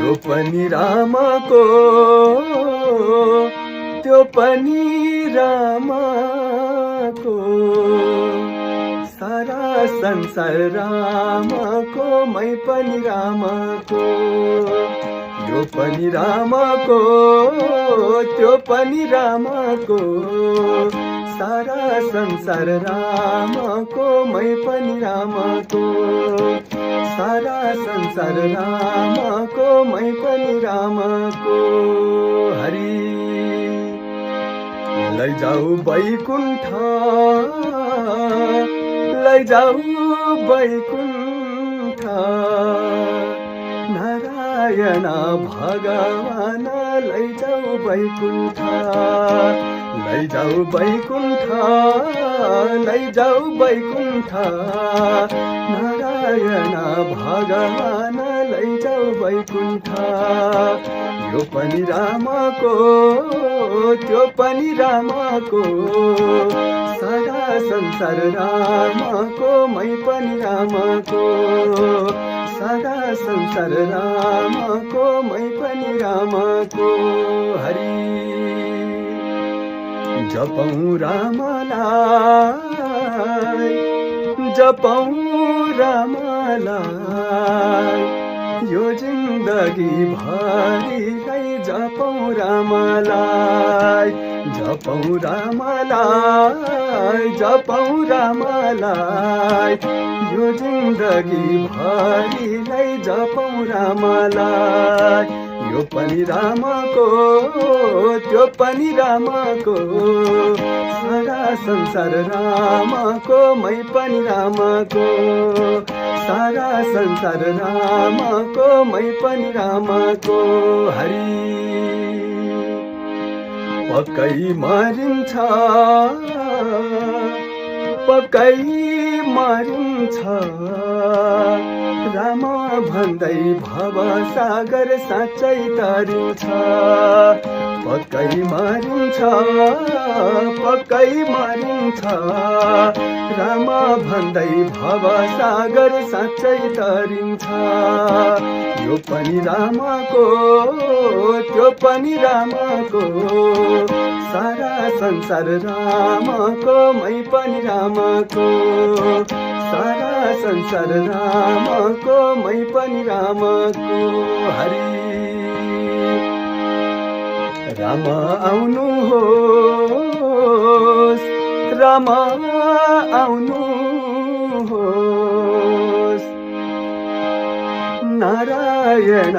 यो पनि रामको त्यो पनि रामको सारा संसार रामको मै पनि रामको यो पनि रामको त्यो पनि रामको सारा संसार रामको मै पनि रामको सारा संसार रामको मै पनि रामको हरि लैजाऊ बैकुण्ठ लैजाऊ बैकुण्ठ नारायण भगवान लैजाऊ बैकुण्ठ लैजाऊ बैकुण्ठ लैजाऊ बैकुण्ठ नारायण भगवान लैजाऊ बैकुण्ठ यो पनि रामको त्यो पनि रामको सारा संसार रामको मै पनि रामको सारा संसार रामको मै पनि रामको हरि जपौं रामलाई जपौं रामलाई यो जिन्दगी भरिलाई जपौं रामलाई जपौं रामलाई जपौं रामलाई यो जिन्दगी भरिलाई जपौं रामलाई यो पनि रामको त्यो पनि रामको सारा संसार रामको मै पनि रामको सारा संसार रामको मै पनि रामको हरि पक्कै मरिन्छ पक्कै मरिन्छ राम भन्दै भव सागर साँच्चै तरिन्छ पक्कै मरिन्छ पक्कै मरिन्छ राम भन्दै भव सागर साँच्चै तरिन्छ यो पनि रामको त्यो पनि रामको सारा संसार रामको मै पनि रामको सारा संसार रामको मै पनि रामको हरि राम आउनुहोस् राम आउनुहोस् नारायण